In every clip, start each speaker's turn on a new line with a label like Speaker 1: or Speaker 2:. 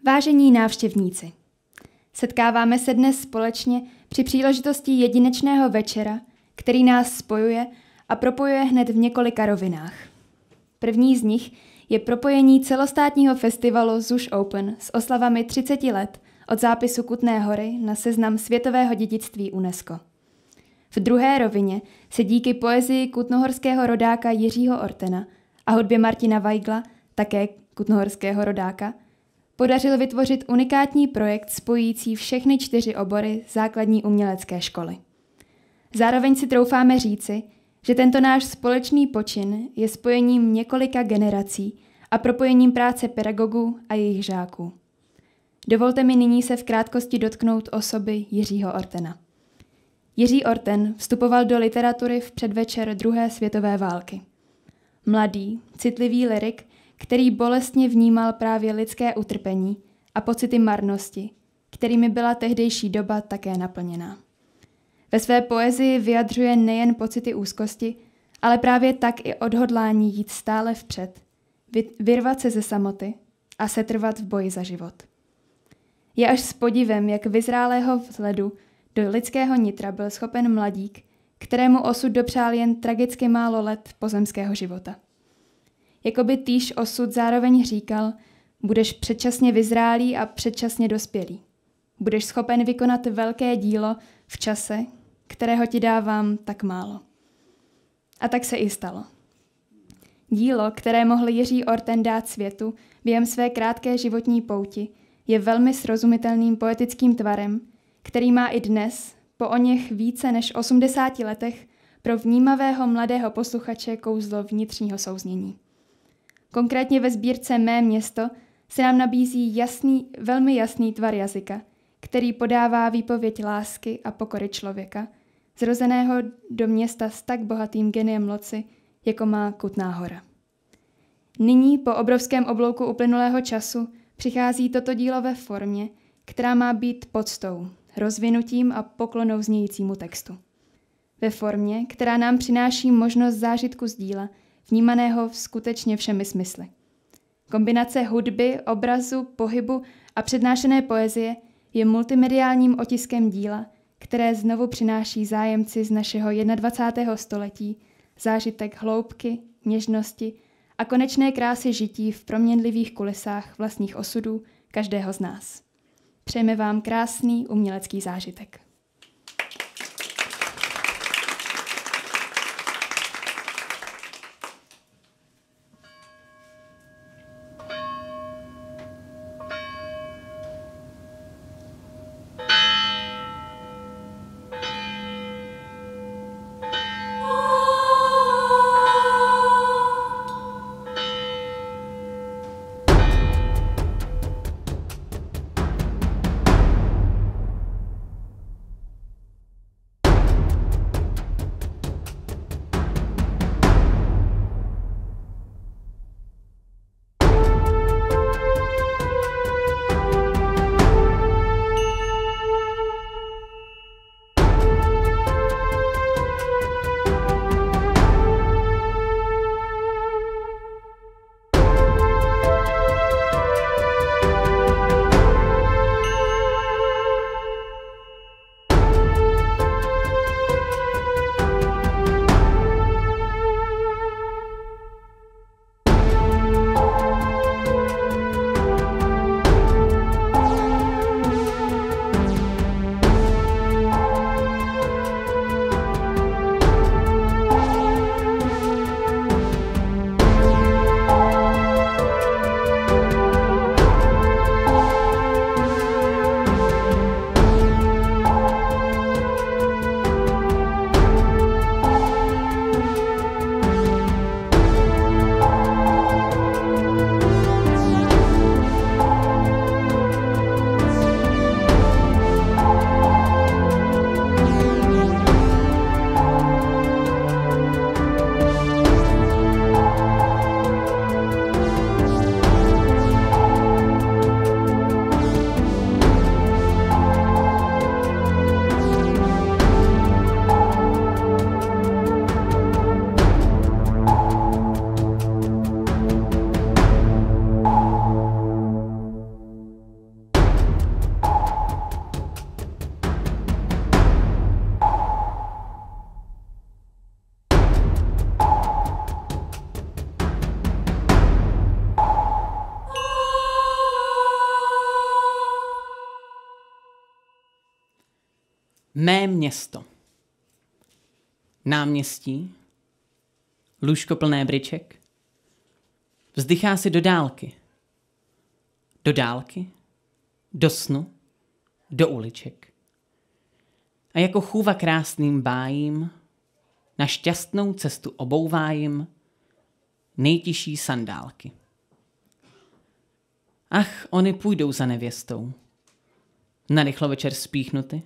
Speaker 1: Vážení návštěvníci, setkáváme se dnes společně při příležitosti jedinečného večera, který nás spojuje a propojuje hned v několika rovinách. První z nich je propojení celostátního festivalu ZUŠ Open s oslavami 30 let od zápisu Kutné Hory na seznam světového dědictví UNESCO. V druhé rovině se díky poezii kutnohorského rodáka Jiřího Ortena a hudbě Martina Weigla, také kutnohorského rodáka, podařil vytvořit unikátní projekt spojující všechny 4 obory základní umělecké školy. Zároveň si troufáme říci, že tento náš společný počin je spojením několika generací a propojením práce pedagogů a jejich žáků. Dovolte mi nyní se v krátkosti dotknout osoby Jiřího Ortena. Jiří Orten vstupoval do literatury v předvečer druhé světové války. Mladý, citlivý lyrik, který bolestně vnímal právě lidské utrpení a pocity marnosti, kterými byla tehdejší doba také naplněná. Ve své poezii vyjadřuje nejen pocity úzkosti, ale právě tak i odhodlání jít stále vpřed, vyrvat se ze samoty a setrvat v boji za život. Je až s podivem, jak vyzrálého vzhledu do lidského nitra byl schopen mladík, kterému osud dopřál jen tragicky málo let pozemského života. Jakoby týž osud zároveň říkal, budeš předčasně vyzrálý a předčasně dospělý. Budeš schopen vykonat velké dílo v čase, kterého ti dávám tak málo. A tak se i stalo. Dílo, které mohl Jiří Orten dát světu během své krátké životní pouti, je velmi srozumitelným poetickým tvarem, který má i dnes, po oněch více než 80 letech, pro vnímavého mladého posluchače kouzlo vnitřního souznění. Konkrétně ve sbírce Mé město se nám nabízí velmi jasný tvar jazyka, který podává výpověď lásky a pokory člověka, zrozeného do města s tak bohatým geniem loci, jako má Kutná Hora. Nyní, po obrovském oblouku uplynulého času, přichází toto dílo ve formě, která má být poctou, rozvinutím a poklonou znějícímu textu. Ve formě, která nám přináší možnost zážitku z díla, vnímaného skutečně všemi smysly. Kombinace hudby, obrazu, pohybu a přednášené poezie je multimediálním otiskem díla, které znovu přináší zájemci z našeho 21. století zážitek hloubky, něžnosti a konečné krásy žití v proměnlivých kulisách vlastních osudů každého z nás. Přejeme vám krásný umělecký zážitek.
Speaker 2: Mé město. Náměstí, lůžko plné bryček, vzdychá si do dálky. Do dálky, do snu, do uliček. A jako chůva krásným bájím, na šťastnou cestu obouvá jim nejtižší sandálky. Ach, oni půjdou za nevěstou, narychlo večer spíchnuty,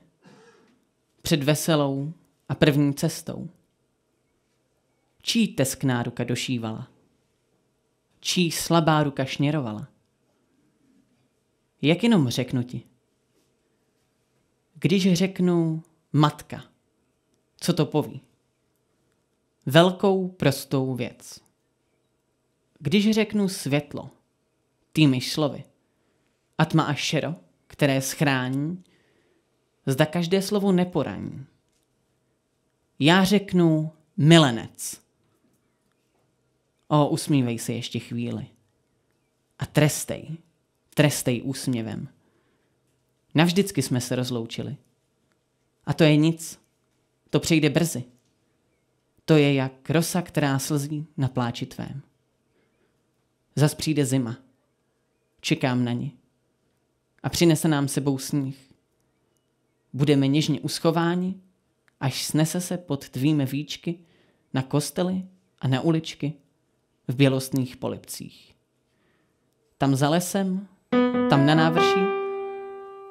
Speaker 2: před veselou a první cestou. Čí teskná ruka došívala, čí slabá ruka šněrovala. Jak jenom řeknu ti? Když řeknu matka, co to poví? Velkou prostou věc. Když řeknu světlo, týmiž slovy, a tma a šero, které schrání, zda každé slovo neporaní. Já řeknu milenec. Usmívej se ještě chvíli. A trestej úsměvem. Navždycky jsme se rozloučili. A to je nic, to přejde brzy. To je jak rosa, která slzí na pláči tvém. Zas přijde zima. Čekám na ni. A přinese nám sebou sníh. Budeme něžně uschováni, až snese se pod tvými víčky na kostely a na uličky v bělostných polibcích. Tam za lesem, tam na návrší,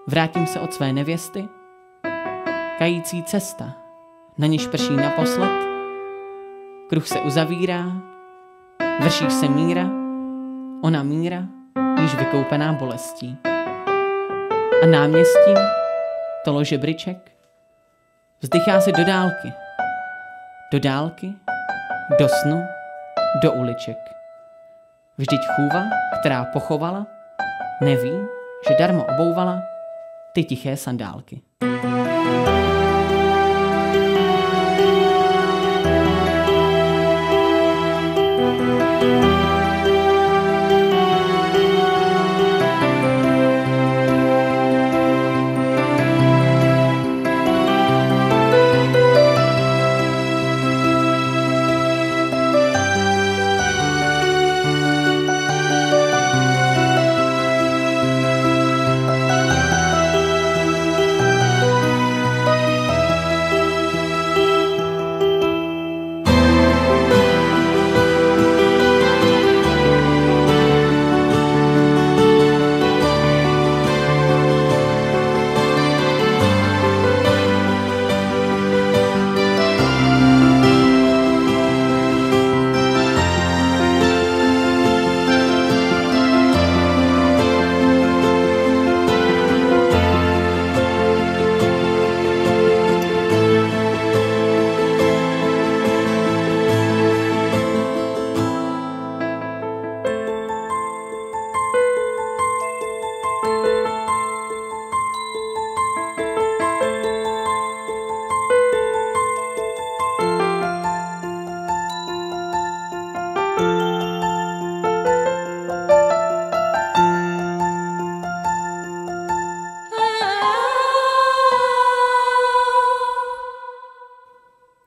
Speaker 2: vrátím se od své nevěsty, kající cesta, na níž prší naposled, kruh se uzavírá, vrší se míra, ona míra, již vykoupená bolestí. A náměstí, to lože bryček, vzdychá si do dálky, do snu, do uliček. Vždyť chůva, která pochovala, neví, že darmo obouvala ty tiché sandálky.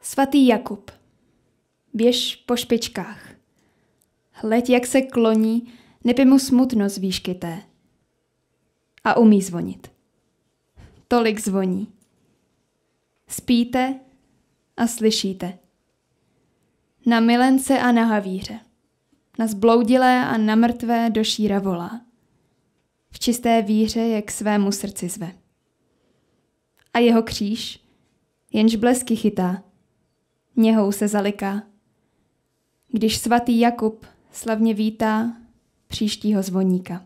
Speaker 1: Svatý Jakub, běž po špičkách. Hleď, jak se kloní, neby mu smutno z výšky té. A umí zvonit. Tolik zvoní. Spíte a slyšíte. Na milence a na havíře. Na zbloudilé a na mrtvé do šíra volá. V čisté víře je k svému srdci zve. A jeho kříž, jenž blesky chytá, něhou se zaliká, když svatý Jakub slavně vítá příštího zvoníka.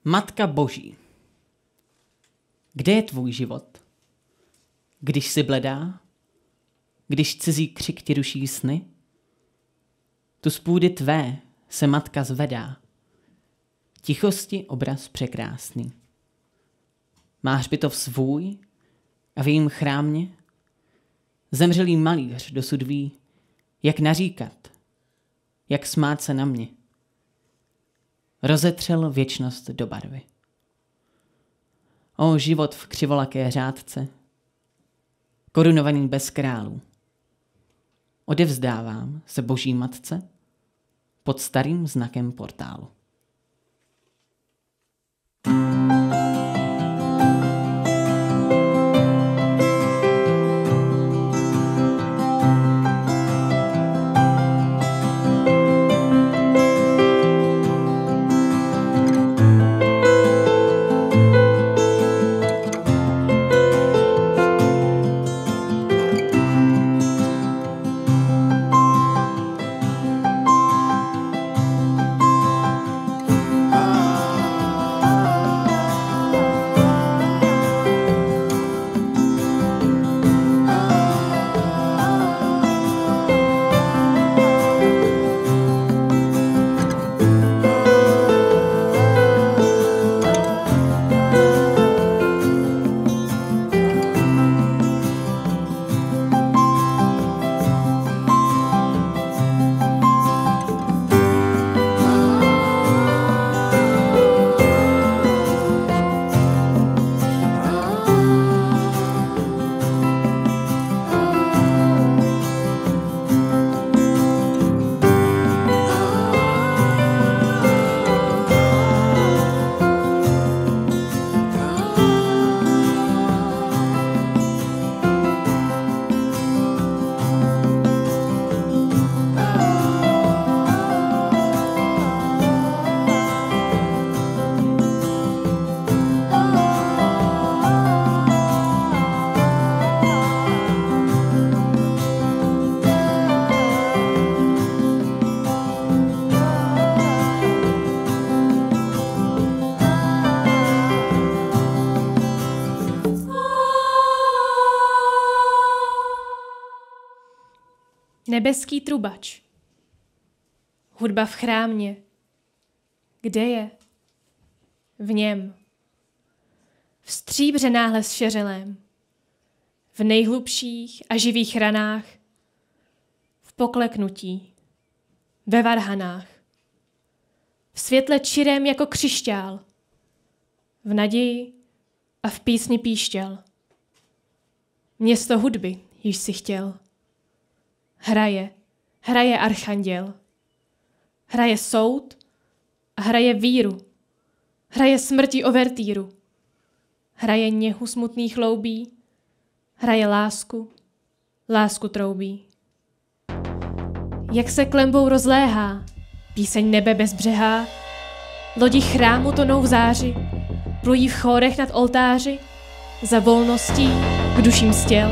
Speaker 2: Matka Boží, kde je tvůj život? Když jsi bledá? Když cizí křik ti ruší sny? Tu z půdy tvé se matka zvedá, tichosti obraz překrásný. Má hřbitov svůj a v jejím chrámě zemřelý malíř dosud ví, jak naříkat, jak smát se na mě. Rozetřel věčnost do barvy. O život v křivolaké řádce, korunovaný bez králů. Odevzdávám se Boží matce pod starým znakem portálu.
Speaker 3: Nebeský trubač. Hudba v chrámě. Kde je? V něm. V stříbře náhle zšeřelém. V nejhlubších a živých ranách. V pokleknutí. Ve varhanách. V světle čirém jako křišťál. V naději a v písni píšťal. Město hudby, již si chtěl. Hraje archanděl. Hraje soud a hraje víru. Hraje smrti overtýru. Hraje něhu smutných loubí. Hraje lásku troubí. Jak se klembou rozléhá, píseň nebe bezbřehá, lodi chrámu tonou v záři, plují v chórech nad oltáři, za volností k duším stěl.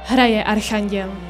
Speaker 3: Hraje archanděl.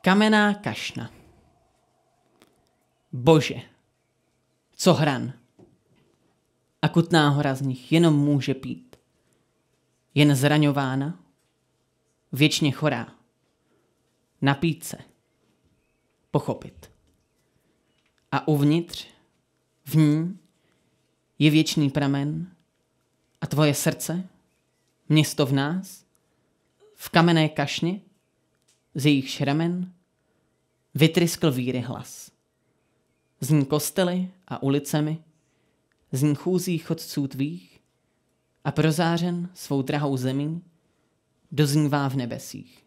Speaker 2: Kamenná kašna. Bože, co hran. A Kutná Hora z nich jenom může pít. Jen zraňována, věčně chorá. Napít se, pochopit. A uvnitř, v ní, je věčný pramen a tvoje srdce, město v nás, v kamenné kašně, z jejich ramen, vytryskl víry hlas. Zní kostely a ulicemi, zní chůzí chodců tvých a prozářen svou drahou zemí doznívá v nebesích.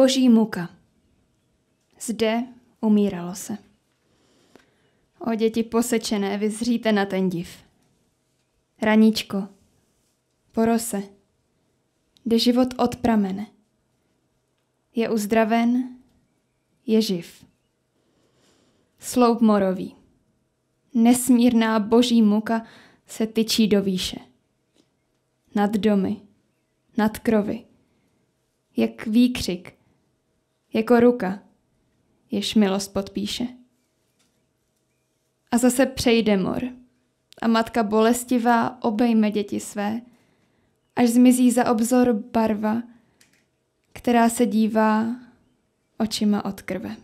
Speaker 1: Boží muka. Zde umíralo se. O děti posečené, vyzříte na ten div. Raníčko, po rose, jde život od pramene. Je uzdraven, je živ. Sloup morový. Nesmírná boží muka se tyčí do výše. Nad domy, nad krovy. Jak výkřik, jako ruka, jež milost podpíše. A zase přejde mor a matka bolestivá obejme děti své, až zmizí za obzor barva, která se dívá očima od krve.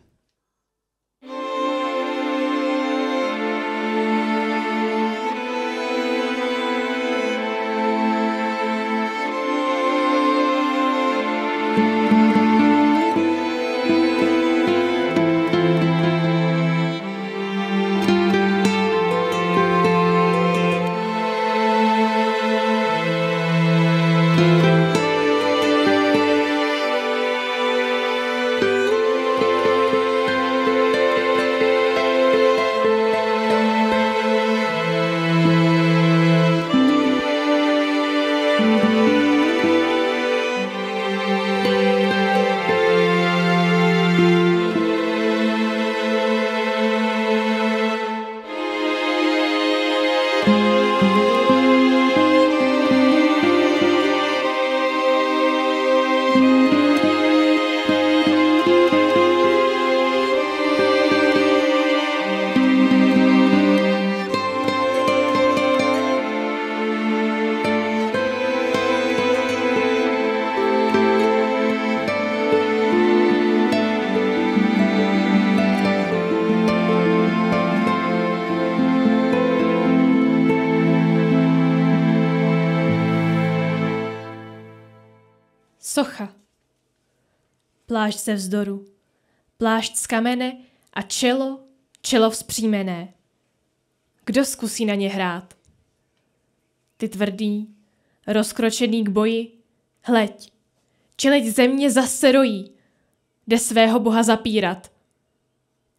Speaker 3: Socha. Plášť ze vzdoru, plášť z kamene a čelo vzpřímené. Kdo zkusí na ně hrát? Ty tvrdý, rozkročený k boji, hleď, čeleď země zase rojí, jde svého boha zapírat.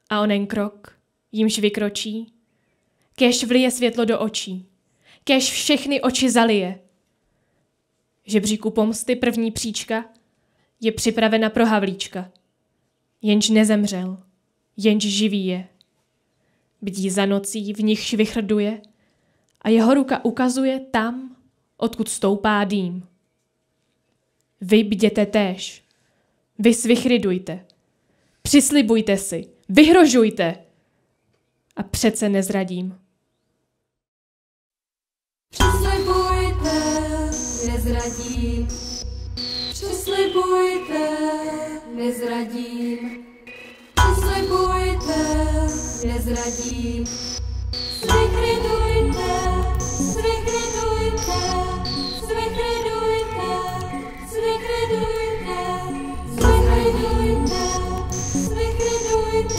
Speaker 3: A onen krok, jímž vykročí, kéž vlije světlo do očí, kéž všechny oči zalije. Žebříku pomsty první příčka je připravena pro Havlíčka, jenž nezemřel, jenž živý je. Bdí za nocí, v nichž vychrduje a jeho ruka ukazuje tam, odkud stoupá dým. Vy bděte též, vy svichrydujte, přislibujte si, vyhrožujte a přece nezradím.
Speaker 4: Přislibujte, nezradím. Přislibujte, nezradím. Přislibujte, nezradím. Zvychrydujte, zvychrydujte, zvychrydujte, zvychrydujte, zvychrydujte, zvychrydujte,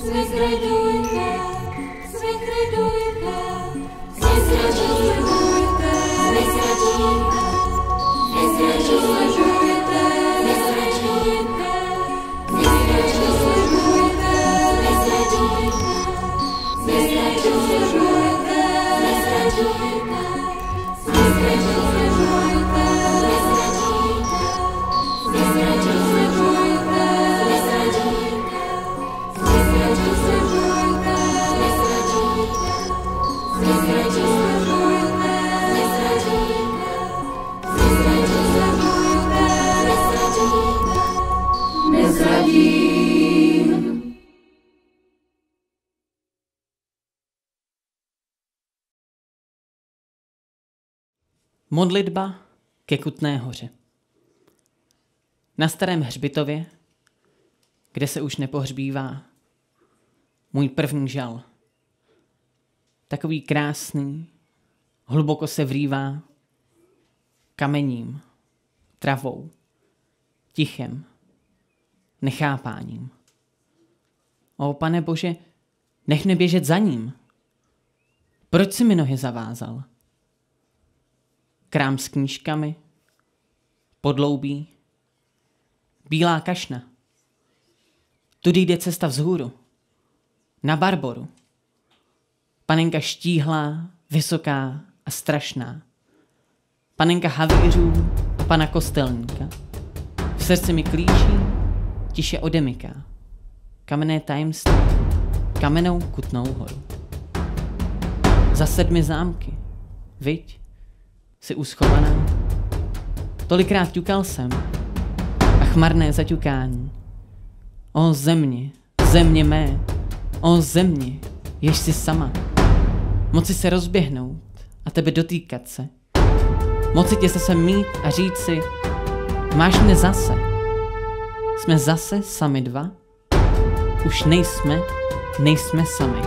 Speaker 4: zvychrydujte, zvychrydujte, nezradíte, nezradíte, nezradíte, nezradíte, nezradíte,
Speaker 2: Modlitba ke Kutné Hoře. Na starém hřbitově, kde se už nepohřbívá, můj první žal. Takový krásný, hluboko se vrývá kamením, travou, tichem, nechápáním. O Pane Bože, nech mě běžet za ním. Proč si mi nohy zavázal? Krám s knížkami, podloubí, bílá kašna. Tudy jde cesta vzhůru, na Barboru. Panenka štíhlá, vysoká a strašná. Panenka havířů a pana kostelníka. V srdci mi klíčí, tiše odemyká. Kamenné tajemství, kamennou Kutnou Horu. Za 7 zámky, viď, jsi uschovaná. Tolikrát ťukal jsem a chmarné zaťukání. O země, země mé, o země, jež jsi sama. Moci se rozběhnout a tebe dotýkat se. Moci tě zase mít a říct si, máš mne zase. Jsme zase sami dva? Už nejsme sami.